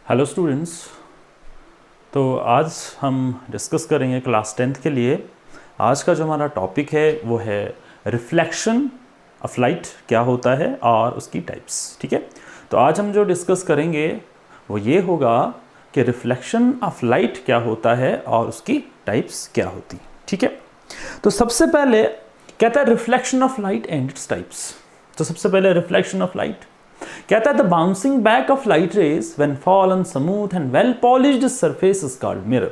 Hello students. तो आज हम डिस्कस करेंगे क्लास 10th के लिए। आज का जो हमारा टॉपिक है वो है रिफ्लेक्शन ऑफ लाइट क्या होता है और उसकी टाइप्स। ठीक है, तो आज हम जो डिस्कस करेंगे वो ये होगा कि रिफ्लेक्शन ऑफ लाइट क्या होता है और उसकी टाइप्स क्या होती। ठीक है, तो सबसे पहले कहता है reflection of light and its types. तो सबसे पहले रिफ्लेक्शन ऑफ लाइट कहता है the bouncing back of light rays when fall on smooth and well polished surface is called mirror.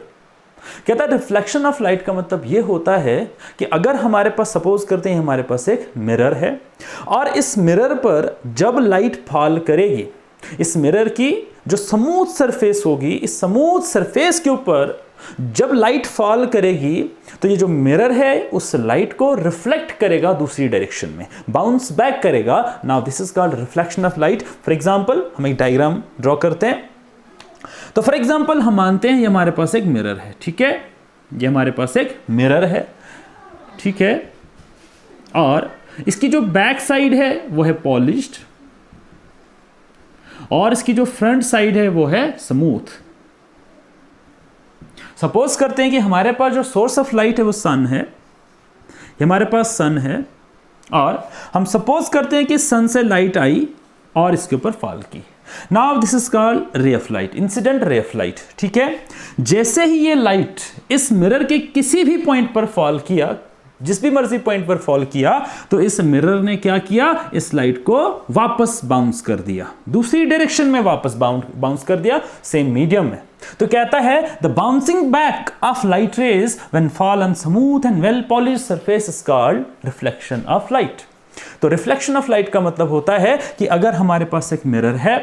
कहता है रिफ्लेक्शन ऑफ लाइट का मतलब यह होता है कि अगर हमारे पास सपोज करते हैं हमारे पास एक मिरर है और इस मिरर पर जब लाइट फॉल करेगी, इस मिरर की जो स्मूथ सरफेस होगी, इस स्मूथ सरफेस के ऊपर जब लाइट फॉल करेगी तो ये जो मिरर है उस लाइट को रिफ्लेक्ट करेगा दूसरी डायरेक्शन में, बाउंस बैक करेगा। Now this is called reflection of light. For example हम एक डायग्राम ड्रॉ करते हैं। तो फॉर एग्जांपल हम मानते हैं ये हमारे पास एक मिरर है। ठीक है, ये हमारे पास एक मिरर है। ठीक है, और इसकी जो बैक साइड है वो है पॉलिश्ड और इसकी जो फ्रंट साइड है वो है स्मूथ। सपोज करते हैं कि हमारे पास जो सोर्स ऑफ लाइट है वो सन है, ये हमारे पास सन है और हम सपोज करते हैं कि सन से लाइट आई और इसके ऊपर फॉल की। Now this is called ray of light, incident ray of light. ठीक है, जैसे ही ये लाइट इस मिरर के किसी भी पॉइंट पर फॉल किया, जिस भी मर्जी पॉइंट पर फॉल किया, तो इस मिरर ने क्या किया, इस लाइट को वापस बाउंस कर दिया, दूसरी डायरेक्शन में वापस बाउंस कर दिया, सेम मीडियम में। तो कहता है the bouncing back of light rays when fall on smooth and well polished surface is called reflection of light. तो रिफ्लेक्शन ऑफ लाइट का मतलब होता है कि अगर हमारे पास एक मिरर है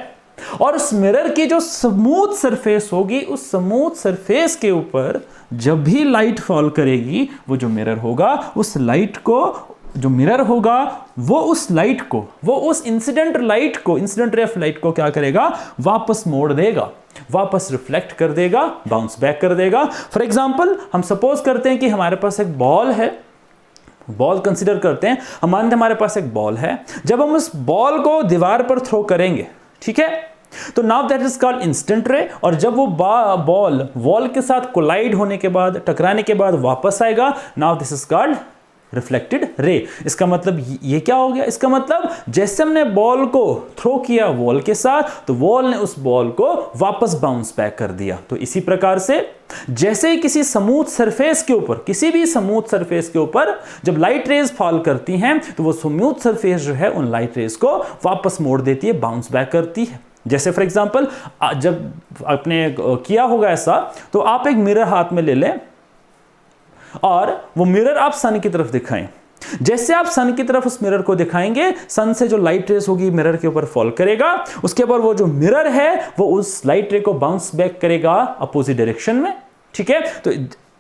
और उस मिरर की जो स्मूथ सरफेस होगी, उस स्मूथ सरफेस के ऊपर जब भी लाइट फॉल करेगी, वो जो मिरर होगा उस लाइट को, जो मिरर होगा वो उस लाइट को, वो उस इंसिडेंट लाइट को, इंसिडेंट रे ऑफ लाइट को क्या करेगा, वापस मोड़ देगा, वापस रिफ्लेक्ट कर देगा, बाउंस बैक कर देगा। फॉर एग्जांपल हम सपोज करते हैं कि हमारे पास एक बॉल है, बॉल कंसीडर करते हैं, हम मानते हैं हमारे पास एक बॉल है। जब हम उस बॉल को दीवार पर थ्रो करेंगे, ठीक है, तो now that is called instant रे। और जब वो बॉल वॉल के साथ कोलाइड होने के बाद, टकराने के बाद वापस आएगा, now this is called reflected ray. इसका मतलब ये क्या हो गया, इसका मतलब जैसे हमने बॉल को थ्रो किया वॉल के साथ, तो वॉल ने उस बॉल को वापस बाउंस बैक कर दिया। तो इसी प्रकार से जैसे ही किसी स्मूथ सरफेस के ऊपर, किसी भी स्मूथ सरफेस के ऊपर जब लाइट रेज फॉल करती हैं, तो वो स्मूथ सरफेस जो है उन लाइट रेज को वापस मोड़ देती है, बाउंस बैक करती है। जैसे फॉर एग्जांपल जब आपने किया होगा ऐसा, तो आप एक मिरर हाथ में ले लें और वो मिरर आप सन की तरफ दिखाएं। जैसे आप सन की तरफ उस मिरर को दिखाएंगे, सन से जो लाइट रेस होगी मिरर के ऊपर फॉल करेगा, उसके बाद वो जो मिरर है वो उस लाइट रे को बाउंस बैक करेगा अपोजिट डायरेक्शन में। ठीक है, तो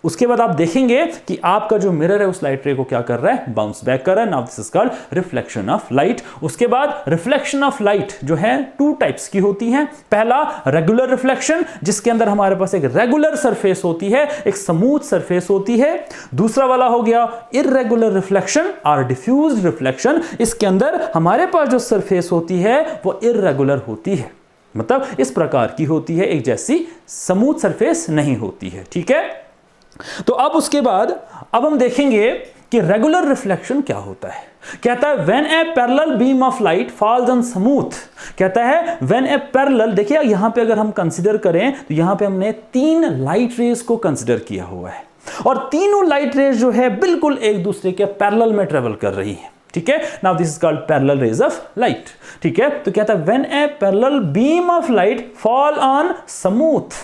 उसके बाद आप देखेंगे कि आपका जो मिरर है उस लाइट रे को क्या कर रहा है, बाउंस बैक कर रहा है। Now this is called reflection of light. उसके बाद रिफ्लेक्शन ऑफ लाइट जो है टू टाइप्स की होती हैं। पहला रेगुलर रिफ्लेक्शन, जिसके अंदर हमारे पास एक रेगुलर सरफेस होती है, एक स्मूथ सरफेस होती है। दूसरा वाला हो गया इररेगुलर रिफ्लेक्शन और डिफ्यूज्ड रिफ्लेक्शन। इसके अंदर हमारे पास जो सरफेस होती है वो इररेगुलर होती है, मतलब इस प्रकार की होती है, एक जैसी स्मूथ सरफेस नहीं होती है। ठीक है, तो अब उसके बाद अब हम देखेंगे कि रेगुलर रिफ्लेक्शन क्या होता है। कहता है when A parallel beam of light falls on smooth. कहता है व्हेन ए पैरेलल, देखिए यहां पे अगर हम कंसीडर करें तो यहां पे हमने तीन लाइट रेज को कंसीडर किया हुआ है और तीनों लाइट रेज जो है बिल्कुल एक दूसरे के पैरेलल में ट्रेवल कर रही है। ठीक है, now this is called parallel raise of light. ठीक है, तो कहता है when A parallel beam of light fall on smooth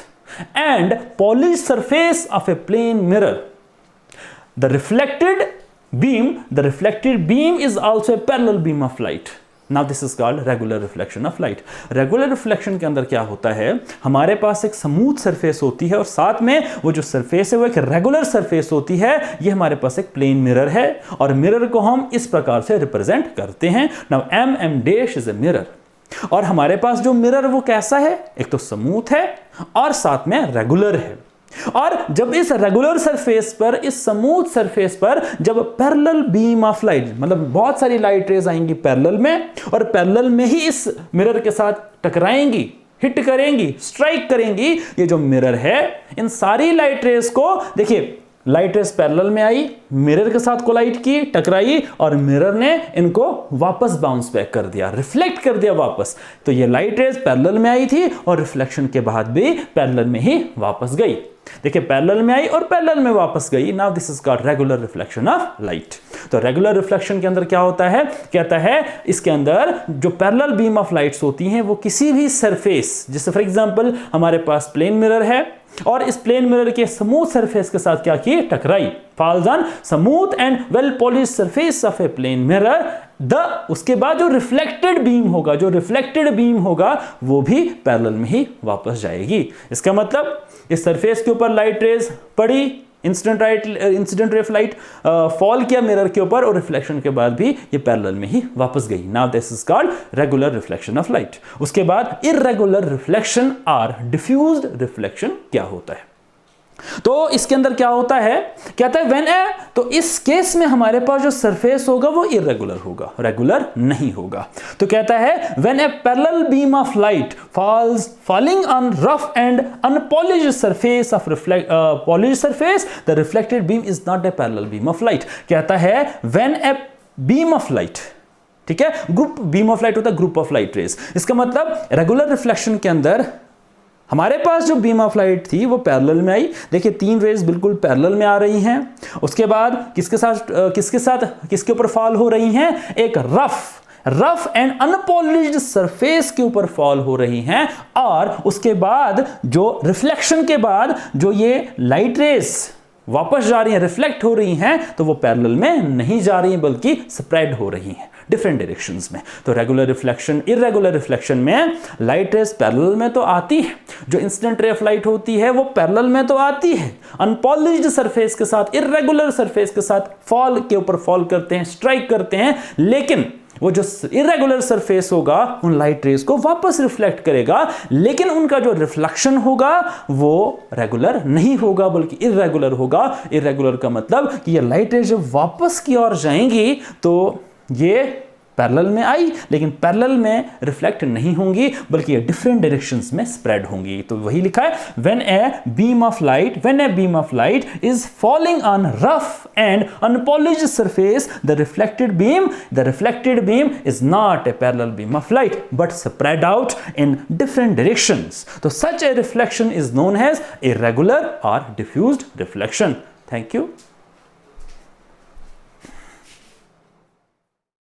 and polished surface of a plane mirror, the reflected beam is also a parallel beam of light. Now this is called regular reflection of light. Regular reflection के अंदर क्या होता है, हमारे पास एक smooth surface होती है और साथ में वो जो सरफेस है वो एक रेगुलर सरफेस होती है। ये हमारे पास एक प्लेन मिरर है और मिरर को हम इस प्रकार से रिप्रेजेंट करते हैं। Now m dash is a mirror। और हमारे पास जो मिरर वो कैसा है, एक तो स्मूथ है और साथ में रेगुलर है। और जब इस रेगुलर सरफेस पर, इस स्मूथ सरफेस पर जब पैरेलल बीम ऑफ लाइट, मतलब बहुत सारी लाइट रेज आएंगी पैरेलल में और पैरेलल में ही इस मिरर के साथ टकराएंगी, हिट करेंगी, स्ट्राइक करेंगी ये जो मिरर है, इन सारी लाइट रेस को, देखिए लाइट रेस पैरेलल में आई, मिरर के साथ कोलाइड की, टकराई और मिरर ने इनको वापस बाउंस बैक कर दिया, रिफ्लेक्ट कर दिया वापस। तो ये लाइट रेस पैरेलल में आई थी और रिफ्लेक्शन के बाद भी पैरेलल में ही वापस गई। देखिए पैरेलल में आई और पैरेलल में वापस गई। Now this is called regular reflection of light. तो रेगुलर रिफ्लेक्शन के अंदर क्या होता है, कहता है इसके अंदर जो पैरेलल बीम ऑफ लाइट्स होती हैं वो किसी भी सरफेस, जैसे फॉर एग्जांपल हमारे पास प्लेन मिरर है और इस प्लेन मिरर के स्मूथ सरफेस के साथ क्या की, टकराई, falls on smooth and well polished surface of a plane mirror, उसके बाद जो रिफ्लेक्टेड बीम होगा, जो रिफ्लेक्टेड बीम होगा वो भी पैरेलल में ही वापस जाएगी। इसका मतलब इस सरफेस के ऊपर लाइट रेज पड़ी, incident ray of light fall किया मिरर के ऊपर और रिफ्लेक्शन के बाद भी ये पैरेलल में ही वापस गई। Now this is called regular reflection of light. उसके बाद इररेगुलर रिफ्लेक्शन और डिफ्यूज्ड रिफ्लेक्शन क्या होता है, तो इसके अंदर क्या होता है, कहता है व्हेन ए, तो इस केस में हमारे पास जो सरफेस होगा वो इररेगुलर होगा, रेगुलर नहीं होगा। तो कहता है when A parallel beam of light falling on rough and unpolished surface of polished surface, the reflected beam is not a parallel beam of light। कहता है when a beam of light, ठीक है, group beam of light होता है, group of light rays. इसका मतलब regular reflection के अंदर हमारे पास जो बीम ऑफ लाइट थी वो पैरेलल में आई। देखिए तीन रेज बिल्कुल पैरेलल में आ रही हैं। उसके बाद किसके ऊपर फॉल हो रही हैं, एक रफ एंड अनपॉलिश्ड सरफेस के ऊपर फॉल हो रही हैं। और उसके बाद जो रिफ्लेक्शन के बाद जो ये लाइट रेस वापस जा रही हैं, रिफ्लेक्ट हो रही हैं, तो वो पैरेलल में नहीं जा रही हैं बल्कि स्प्रेड हो रही हैं डिफरेंट डायरेक्शंस में। तो रेगुलर रिफ्लेक्शन, इररेगुलर रिफ्लेक्शन में लाइट रेस पैरेलल में तो आती है, जो इंसिडेंट रे ऑफ लाइट होती है वो पैरेलल में तो आती है, अनपॉलिश्ड सरफेस के साथ, इररेगुलर सरफेस के साथ फॉल के ऊपर फॉल करते हैं, स्ट्राइक करते हैं, लेकिन वो जो इररेगुलर सरफेस होगा उन लाइट रेस को वापस रिफ्लेक्ट करेगा, लेकिन उनका जो रिफ्लेक्शन होगा वो रेगुलर नहीं होगा बल्कि इररेगुलर होगा। इररेगुलर का मतलब कि ये लाइट रेस जब वापस की ओर जाएंगी तो ये पैरेलल में आई लेकिन पैरेलल में रिफ्लेक्ट नहीं होंगी बल्कि ये डिफरेंट डायरेक्शंस में स्प्रेड होंगी। तो वही लिखा है when a beam of light is falling on rough and unpolished surface, the reflected beam is not a parallel beam of light but spread out in different directions. So such a reflection is known as irregular or diffused reflection. Thank you.